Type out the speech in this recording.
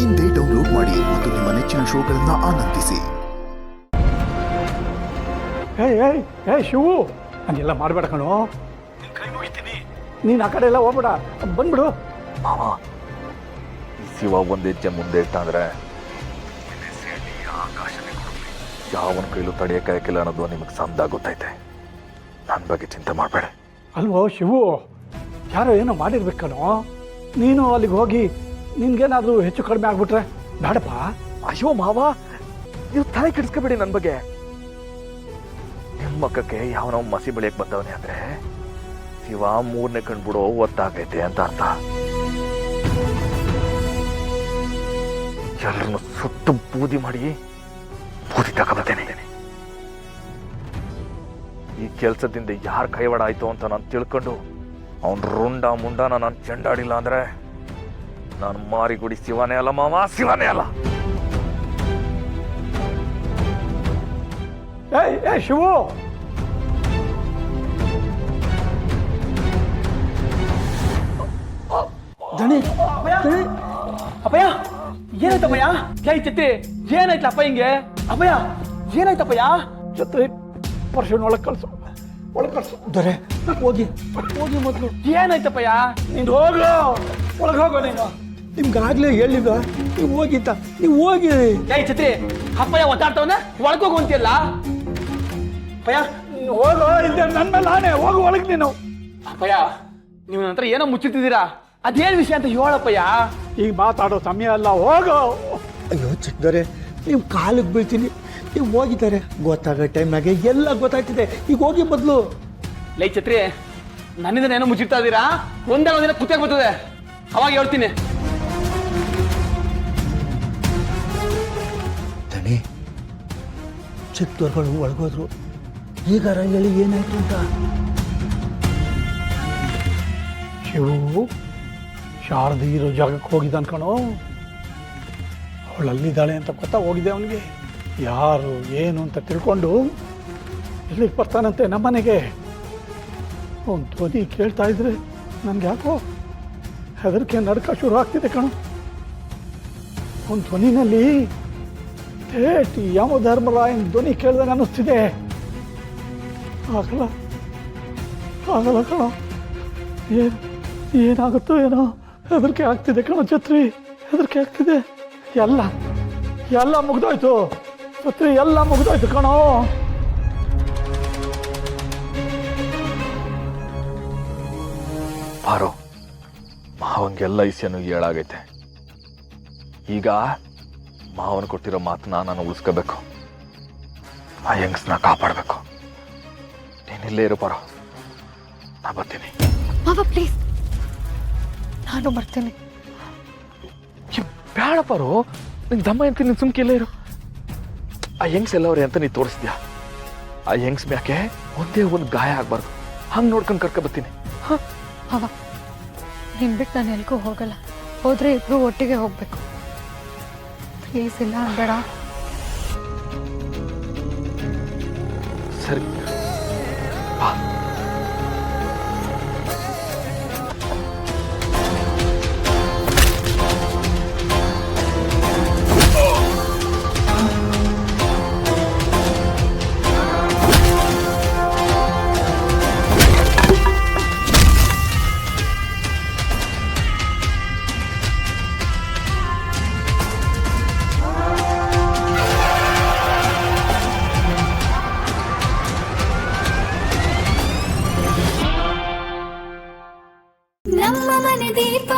ಇಂದೇ ಡೌನ್ಲೋಡ್ ಮಾಡಿ ಮತ್ತು ನಿಮ್ಮ ನೆಚ್ಚಿನ ಶೋಗಳನ್ನು ಆನಂದಿಸಿ. ಶಿವು, ಹಂಗೆಲ್ಲ ಮಾಡಬೇಡ ಕಣೋ, ನಿನ್ನ ಕೈ ಮುಗಿತೀನಿ. ನೀನು ಆ ಕಡೆ ಎಲ್ಲ ಹೋಗ್ಬೇಡ, ಬಂದ್ಬಿಡು. ಮಾವ, ಈ ಶಿವ ಒಂದು ಹೆಜ್ಜೆ ಮುಂದೆ ಇಟ್ಟಂದ್ರೆ ಆಕಾಶನೇ ಯಾವನ ಕೈಲೂ ತಡೆಯೋಕ್ಕಾಗಿಲ್ಲ ಅನ್ನೋದು ನಿಮಗೆ ಸಂದ ಗೊತ್ತೈತೆ. ನನ್ನ ಬಗ್ಗೆ ಚಿಂತೆ ಮಾಡಬೇಡ. ಅಲ್ವೋ ಶಿವು, ಯಾರೋ ಏನೋ ಮಾಡಿರ್ಬೇಕಣೋ. ನೀನು ಅಲ್ಲಿಗೆ ಹೋಗಿ ನಿನ್ಗೇನಾದರೂ ಹೆಚ್ಚು ಕಡಿಮೆ ಆಗ್ಬಿಟ್ರೆ ಬೇಡಪ್ಪ. ಅಯ್ಯೋ ಮಾವ, ನೀವು ತಲೆ ಕೆಡಿಸ್ಕೋಬೇಡಿ ನನ್ನ ಬಗ್ಗೆ. ನಿಮ್ಮ ಮಕ್ಕಕ್ಕೆ ಯಾವನೋ ಮಸಿ ಬೆಳೆಯಕ್ಕೆ ಬಂದವನೇ ಅಂದ್ರೆ ಶಿವ ಮೂರನೇ ಕಣ್ಬಿಡೋ ಒತ್ತಾಗೈತೆ ಅಂತ ಅರ್ಥ. ಎಲ್ಲರನ್ನು ಸುಟ್ಟು ಬೂದಿ ಮಾಡಿ ಬೂದಿ ತಗೊಬರ್ತೇನೆ. ಈ ಕೆಲಸದಿಂದ ಯಾರ ಕೈವಾಡ ಆಯ್ತು ಅಂತ ನಾನು ತಿಳ್ಕೊಂಡು ಅವನ್ ರುಂಡ ಮುಂಡನ ನಾನು ಚೆಂಡಾಡಿಲ್ಲ ಅಂದ್ರೆ ನಾನು ಮಾರಿಗುಡಿ ಶಿವನೇ ಅಲ್ಲ ಮಾವ, ಶಿವನೇ ಅಲ್ಲ. ಶಿವು, ದಣಿ ಅಪ್ಪಯ್ಯ, ಏನಾಯ್ತಪ್ಪಯ್ಯ? ಜೈ ಚಿತ್ತಿ, ಏನಾಯ್ತಪ್ಪ ಹಿಂಗೆ? ಅಪ್ಪಯ್ಯ, ಏನಾಯ್ತಪ್ಪಯ್ಯ? ಜೊತೆ ಪರ್ಶನ್ ಒಳಗೆ ಕಳ್ಸು, ಒಳಗೆ ಕಳ್ಸು. ದೊರೆ, ಹೋಗಿ ಹೋಗಿ ಮೊದಲು. ಏನಾಯ್ತಪ್ಪಯ್ಯ? ನೀನು ಹೋಗು, ಒಳಗೆ ಹೋಗೋ. ನೀನು ನಿಮ್ಗಾಗ್ಲೇ ಹೇಳಿದ, ನೀವು ಹೋಗಿತ್ತ, ನೀವು ಹೋಗಿ. ಜೈ ಚಿತ್ತಿ, ಅಪ್ಪಯ್ಯ ಒತ್ತಾಡ್ತವನ ಒಳಗೋಗು ಅಂತಿಲ್ಲ. ಅಪ್ಪಯ್ಯ ನೀನು ಹೋಗೋ, ಇಲ್ಲದೆ ನನ್ನ ಮೇಲೆ ನಾನೇ ಹೋಗು ಒಳಗೆ. ನೀನು ಅಪ್ಪಯ್ಯ, ನೀವು ನನ್ನ ಹತ್ರ ಏನೋ ಮುಚ್ಚುತ್ತಿದ್ದೀರಾ, ಅದೇನು ವಿಷಯ ಅಂತ ಹೇಳಪ್ಪಯ್ಯ. ಈಗ ಮಾತಾಡೋ ಸಮಯ ಅಲ್ಲ, ಹೋಗೋ. ಅಯ್ಯೋ ಚಿಕ್ಕದೊರೆ, ನೀವು ಕಾಲಿಗೆ ಬೀಳ್ತೀನಿ. ನೀವು ಹೋಗಿದ್ದಾರೆ, ಗೊತ್ತಾಗೋ ಟೈಮ್ನಾಗೆ ಎಲ್ಲ ಗೊತ್ತಾಗ್ತಿದೆ. ಈಗ ಹೋಗಿ ಮೊದಲು. ಲೈ ಛತ್ರಿ, ನನ್ನಿಂದ ಏನೋ ಮುಚ್ಚಿರ್ತಾ ಇದ್ದೀರಾ? ಒಂದೇ ಒಂದಿನ ಕುತ್ತಾಗ ಬರ್ತದೆ, ಅವಾಗ ಹೇಳ್ತೀನಿ. ದಣಿ, ಚಿಕ್ಕದವ್ರುಗಳು ಒಳಗೋದ್ರು. ಈಗಾರ ಹೇಳಿ ಏನಾಯ್ತು ಅಂತ. ಶಿವು ಶಾರದಿ ಇರೋ ಜಾಗಕ್ಕೆ ಹೋಗಿದ್ದ ಅನ್ಕಣೋ. ಅವಳು ಅಲ್ಲಿದ್ದಾಳೆ ಅಂತ ಗೊತ್ತಾ ಹೋಗಿದೆ ಅವನಿಗೆ. ಯಾರು ಏನು ಅಂತ ತಿಳ್ಕೊಂಡು ಇಲ್ಲಿಗೆ ಬರ್ತಾನಂತೆ ನಮ್ಮನೆಗೆ. ಅವನು ಧ್ವನಿ ಕೇಳ್ತಾ ಇದ್ರೆ ನನ್ಗೆ ಯಾಕೋ ಹೆದರಿಕೆ, ನಡ್ಕ ಶುರು ಆಗ್ತಿದೆ ಕಣೋ. ಅವನ ಧ್ವನಿನಲ್ಲಿ ಥೇಟ್ ಯಮಧರ್ಮರಾಯನ ಧ್ವನಿ ಕೇಳಿದಾಗ ಅನ್ನಿಸ್ತಿದೆ. ಆಗಲ್ಲ ಆಗಲ್ಲ ಕಣೋ, ಏನಾಗುತ್ತೋ ಏನೋ, ಹೆದರಿಕೆ ಆಗ್ತಿದೆ ಕಣೋ ಛತ್ರಿ, ಹೆದರಿಕೆ ಆಗ್ತಿದೆ. ಎಲ್ಲ ಮುಗ್ದೋಯ್ತು ಛತ್ರಿ, ಎಲ್ಲ ಮುಗ್ದೋಯ್ತು ಕಣೋ. ಬಾರೋ, ಮಾವಂಗೆಲ್ಲ ಇಸ್ಯನು ಹೇಳಾಗೈತೆ. ಈಗ ಮಾವನ್ ಕೊಟ್ಟಿರೋ ಮಾತನ್ನ ನಾನು ಉಳಿಸ್ಕೋಬೇಕು. ಆ ಯಂಗ್ಸ್ನ ಕಾಪಾಡಬೇಕು. ನೀನಿಲ್ಲೇ ಇರು ಬಾರೋ, ನಾ ಬರ್ತೀನಿ. ಮಾವ ಪ್ಲೀಸ್, ನಾನು ಬರ್ತೀನಿ. ಬೇಡ ಪಾರು, ನಿಂಗೆ ದಮ್ಮ ಅಂತೀನಿ, ನೀನು ಸುಮ್ಕಿಲ್ಲೇ ಇರು. ಆ ಯಂಗ್ಸ್ ಎಲ್ಲವ್ರೆ ಅಂತ ನೀ ತೋರಿಸ್ದ್ಯಾ. ಆ ಯಂಗ್ಸ್ ಮ್ಯಾಕೆ ಒಂದೇ ಒಂದು ಗಾಯ ಆಗ್ಬಾರ್ದು, ಹಂಗೆ ನೋಡ್ಕೊಂಡು ಕರ್ಕೊ ಬರ್ತೀನಿ. ಮಾವ, ನಿನ್ ಬಿಟ್ಟು ನಾನು ಎಲ್ಗೂ ಹೋಗಲ್ಲ. ಹೋದ್ರೆ ಇಬ್ರು ಒಟ್ಟಿಗೆ ಹೋಗ್ಬೇಕು. ಪ್ಲೀಸ್, ಇಲ್ಲ ಅನ್ಬೇಡ. ಸರಿ ಬಾ. ನಮ್ಮ ಮನೆ ದೀಪ